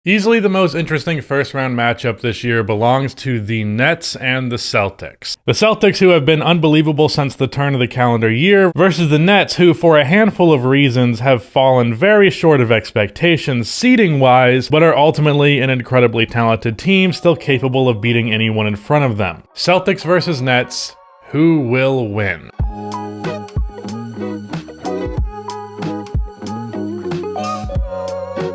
Easily the most interesting first-round matchup this year belongs to the Nets and the Celtics. The Celtics, who have been unbelievable since the turn of the calendar year, versus the Nets, who, for a handful of reasons, have fallen very short of expectations seeding-wise, but are ultimately an incredibly talented team still capable of beating anyone in front of them. Celtics versus Nets, who will win?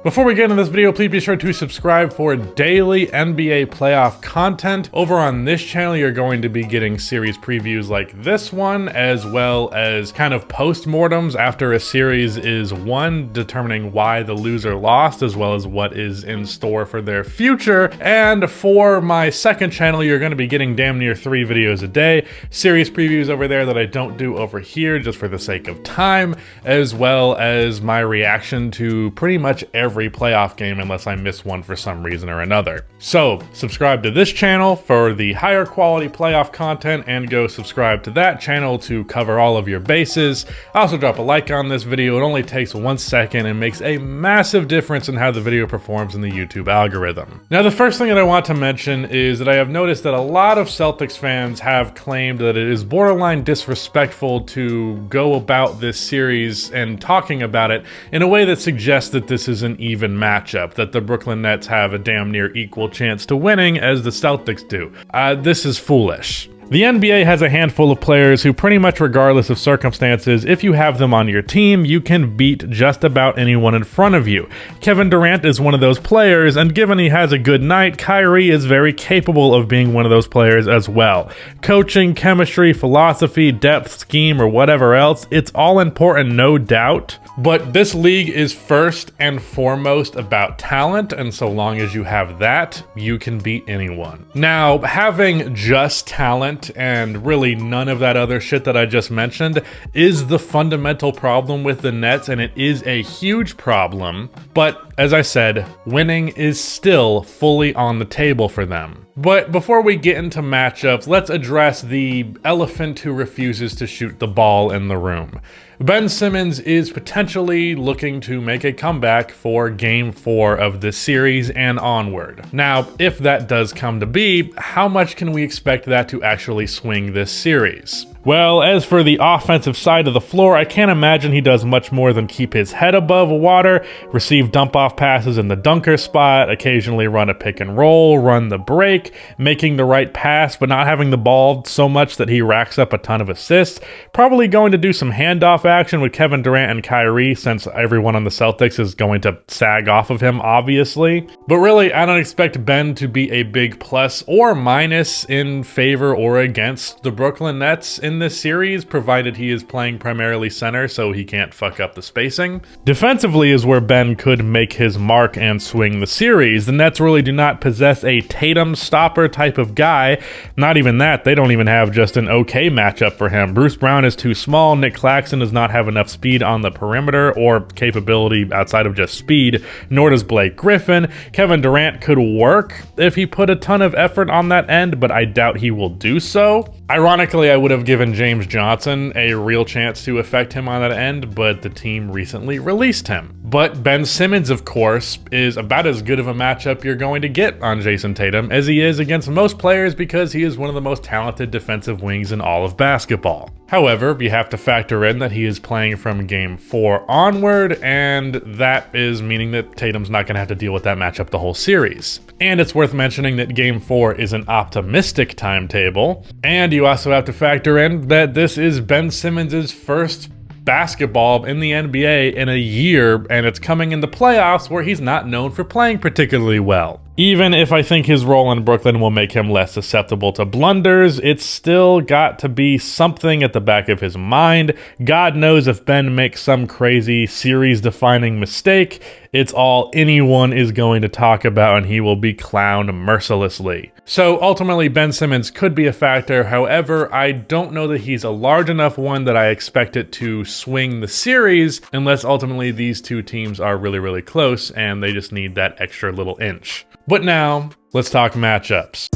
Before we get into this video, please be sure to subscribe for daily NBA playoff content. Over on this channel, you're going to be getting series previews like this one, as well as kind of post-mortems after a series is won, determining why the loser lost, as well as what is in store for their future. And for my second channel, you're going to be getting damn near 3 videos a day, series previews over there that I don't do over here just for the sake of time, as well as my reaction to pretty much every playoff game unless I miss one for some reason or another. So subscribe to this channel for the higher quality playoff content, and go subscribe to that channel to cover all of your bases. Also drop a like on this video. It only takes 1 second and makes a massive difference in how the video performs in the YouTube algorithm. Now, the first thing that I want to mention is that I have noticed that a lot of Celtics fans have claimed that it is borderline disrespectful to go about this series and talking about it in a way that suggests that this is an even matchup, that the Brooklyn Nets have a damn near equal chance to winning as the Celtics do. This is foolish. The NBA has a handful of players who, pretty much regardless of circumstances, if you have them on your team, you can beat just about anyone in front of you. Kevin Durant is one of those players, and given he has a good night, Kyrie is very capable of being one of those players as well. Coaching, chemistry, philosophy, depth, scheme, or whatever else, it's all important, no doubt. But this league is first and foremost about talent, and so long as you have that, you can beat anyone. Now, having just talent and really none of that other shit that I just mentioned is the fundamental problem with the Nets, and it is a huge problem. But as I said, winning is still fully on the table for them. But before we get into matchups, let's address the elephant who refuses to shoot the ball in the room. Ben Simmons is potentially looking to make a comeback for Game 4 of this series and onward. Now, if that does come to be, how much can we expect that to actually swing this series? Well, as for the offensive side of the floor, I can't imagine he does much more than keep his head above water, receive dump-off passes in the dunker spot, occasionally run a pick and roll, run the break, making the right pass but not having the ball so much that he racks up a ton of assists. Probably going to do some handoff action with Kevin Durant and Kyrie, since everyone on the Celtics is going to sag off of him, obviously. But really, I don't expect Ben to be a big plus or minus in favor or against the Brooklyn Nets in this series, provided he is playing primarily center so he can't fuck up the spacing. Defensively is where Ben could make his mark and swing the series. The Nets really do not possess a Tatum stopper type of guy. Not even that, they don't even have just an okay matchup for him. Bruce Brown is too small, Nick Claxton does not have enough speed on the perimeter or capability outside of just speed, nor does Blake Griffin. Kevin Durant could work if he put a ton of effort on that end, but I doubt he will do so. Ironically, I would have given James Johnson a real chance to affect him on that end, but the team recently released him. But Ben Simmons, of course, is about as good of a matchup you're going to get on Jason Tatum as he is against most players, because he is one of the most talented defensive wings in all of basketball. However, you have to factor in that he is playing from Game 4 onward, and that is meaning that Tatum's not going to have to deal with that matchup the whole series. And it's worth mentioning that Game 4 is an optimistic timetable, and you also have to factor in that this is Ben Simmons' first basketball in the NBA in a year, and it's coming in the playoffs where he's not known for playing particularly well. Even if I think his role in Brooklyn will make him less susceptible to blunders, it's still got to be something at the back of his mind. God knows if Ben makes some crazy series-defining mistake, it's all anyone is going to talk about, and he will be clowned mercilessly. So ultimately, Ben Simmons could be a factor. However, I don't know that he's a large enough one that I expect it to swing the series, unless ultimately these two teams are really, really close and they just need that extra little inch. But now, let's talk matchups.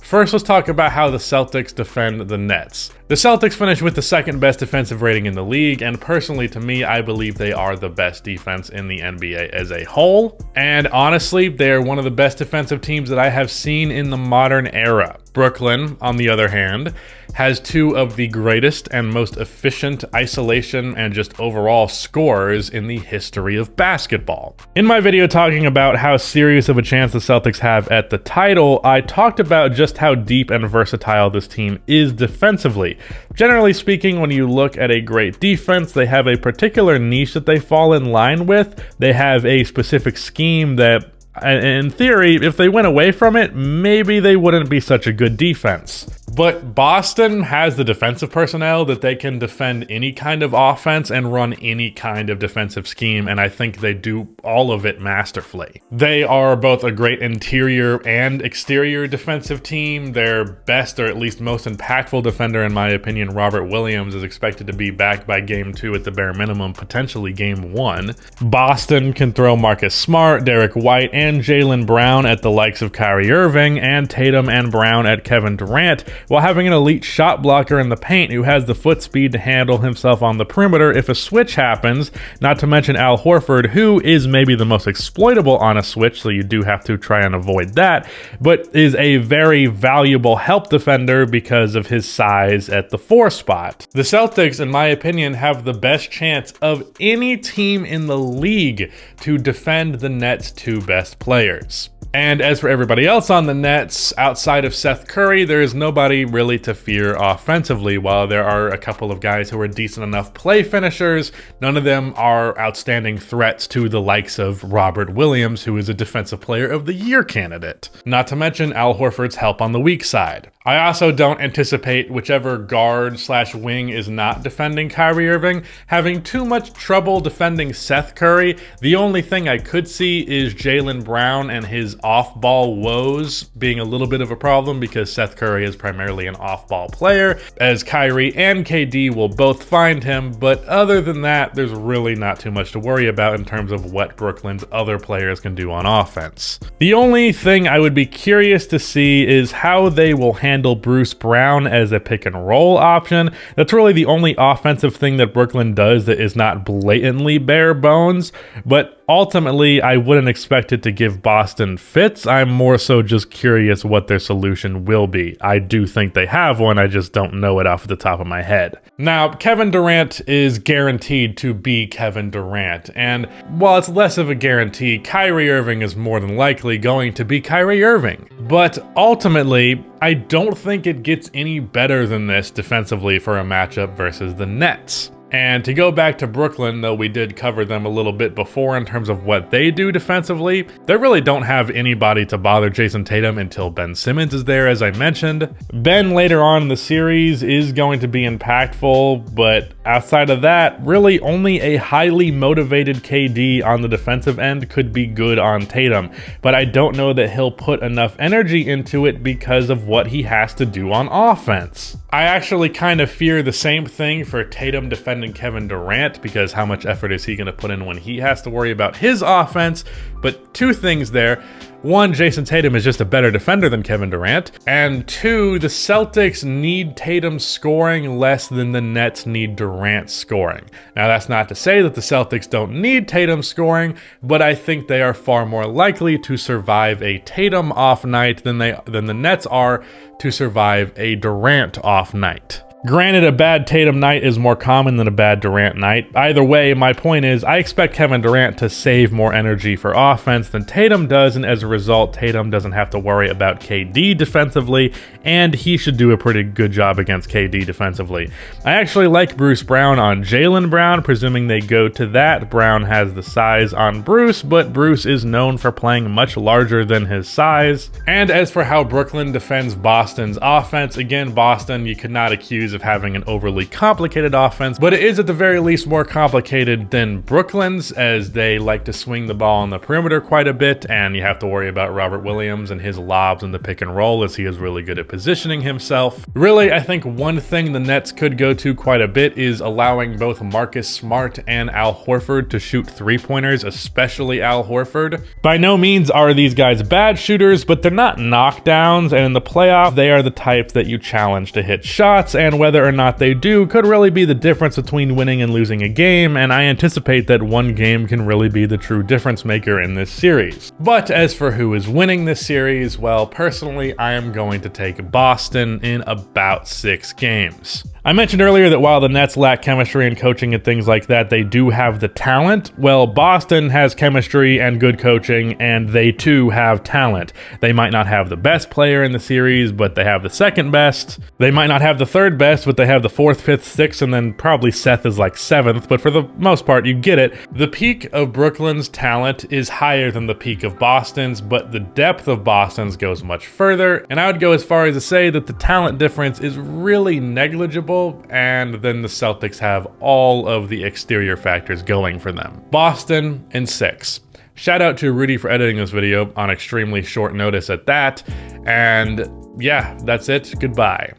First, let's talk about how the Celtics defend the Nets. The Celtics finished with the second best defensive rating in the league, and personally to me, I believe they are the best defense in the NBA as a whole. And honestly, they're one of the best defensive teams that I have seen in the modern era. Brooklyn, on the other hand, has two of the greatest and most efficient isolation and just overall scorers in the history of basketball. In my video talking about how serious of a chance the Celtics have at the title, I talked about just how deep and versatile this team is defensively. Generally speaking, when you look at a great defense, they have a particular niche that they fall in line with. They have a specific scheme that, in theory, if they went away from it, maybe they wouldn't be such a good defense. But Boston has the defensive personnel that they can defend any kind of offense and run any kind of defensive scheme, and I think they do all of it masterfully. They are both a great interior and exterior defensive team. Their best, or at least most impactful defender, in my opinion, Robert Williams, is expected to be back by Game 2 at the bare minimum, potentially Game 1. Boston can throw Marcus Smart, Derek White, and Jaylen Brown at the likes of Kyrie Irving, and Tatum and Brown at Kevin Durant, while having an elite shot blocker in the paint who has the foot speed to handle himself on the perimeter if a switch happens, not to mention Al Horford, who is maybe the most exploitable on a switch, so you do have to try and avoid that, but is a very valuable help defender because of his size at the 4 spot. The Celtics, in my opinion, have the best chance of any team in the league to defend the Nets' 2 best players. And as for everybody else on the Nets, outside of Seth Curry, there is nobody really to fear offensively. While there are a couple of guys who are decent enough play finishers, none of them are outstanding threats to the likes of Robert Williams, who is a Defensive Player of the Year candidate. Not to mention Al Horford's help on the weak side. I also don't anticipate whichever guard/wing is not defending Kyrie Irving having too much trouble defending Seth Curry. The only thing I could see is Jaylen Brown and his off-ball woes being a little bit of a problem because Seth Curry is primarily an off-ball player, as Kyrie and KD will both find him, but other than that, there's really not too much to worry about in terms of what Brooklyn's other players can do on offense. The only thing I would be curious to see is how they will handle Bruce Brown as a pick and roll option. That's really the only offensive thing that Brooklyn does that is not blatantly bare bones, but ultimately, I wouldn't expect it to give Boston fits. I'm more so just curious what their solution will be. I do think they have one, I just don't know it off the top of my head. Now, Kevin Durant is guaranteed to be Kevin Durant, and while it's less of a guarantee, Kyrie Irving is more than likely going to be Kyrie Irving. But ultimately, I don't think it gets any better than this defensively for a matchup versus the Nets. And to go back to Brooklyn, though we did cover them a little bit before in terms of what they do defensively, they really don't have anybody to bother Jason Tatum until Ben Simmons is there, as I mentioned. Ben later on in the series is going to be impactful, but outside of that, really only a highly motivated KD on the defensive end could be good on Tatum. But I don't know that he'll put enough energy into it because of what he has to do on offense. I actually kind of fear the same thing for Tatum defending Kevin Durant, because how much effort is he going to put in when he has to worry about his offense? But 2 things there. 1, Jason Tatum is just a better defender than Kevin Durant. And 2, the Celtics need Tatum scoring less than the Nets need Durant scoring. Now, that's not to say that the Celtics don't need Tatum scoring, but I think they are far more likely to survive a Tatum off night than the Nets are to survive a Durant off night. Granted, a bad Tatum night is more common than a bad Durant night. Either way, my point is I expect Kevin Durant to save more energy for offense than Tatum does, and as a result, Tatum doesn't have to worry about KD defensively, and he should do a pretty good job against KD defensively. I actually like Bruce Brown on Jaylen Brown, presuming they go to that. Brown has the size on Bruce, but Bruce is known for playing much larger than his size. And as for how Brooklyn defends Boston's offense, again, Boston, you could not accuse excuse of having an overly complicated offense, but it is at the very least more complicated than Brooklyn's, as they like to swing the ball on the perimeter quite a bit, and you have to worry about Robert Williams and his lobs in the pick and roll, as he is really good at positioning himself. Really, I think one thing the Nets could go to quite a bit is allowing both Marcus Smart and Al Horford to shoot three-pointers, especially Al Horford. By no means are these guys bad shooters, but they're not knockdowns, and in the playoffs, they are the types that you challenge to hit shots, and whether or not they do could really be the difference between winning and losing a game, and I anticipate that one game can really be the true difference maker in this series. But as for who is winning this series, well, personally, I am going to take Boston in about 6 games. I mentioned earlier that while the Nets lack chemistry and coaching and things like that, they do have the talent. Well, Boston has chemistry and good coaching, and they too have talent. They might not have the best player in the series, but they have the second best. They might not have the third best, but they have the 4th, 5th, 6th, and then probably Seth is like 7th, but for the most part, you get it. The peak of Brooklyn's talent is higher than the peak of Boston's, but the depth of Boston's goes much further, and I would go as far as to say that the talent difference is really negligible, and then the Celtics have all of the exterior factors going for them. Boston in 6. Shout out to Rudy for editing this video on extremely short notice at that, and yeah, that's it. Goodbye.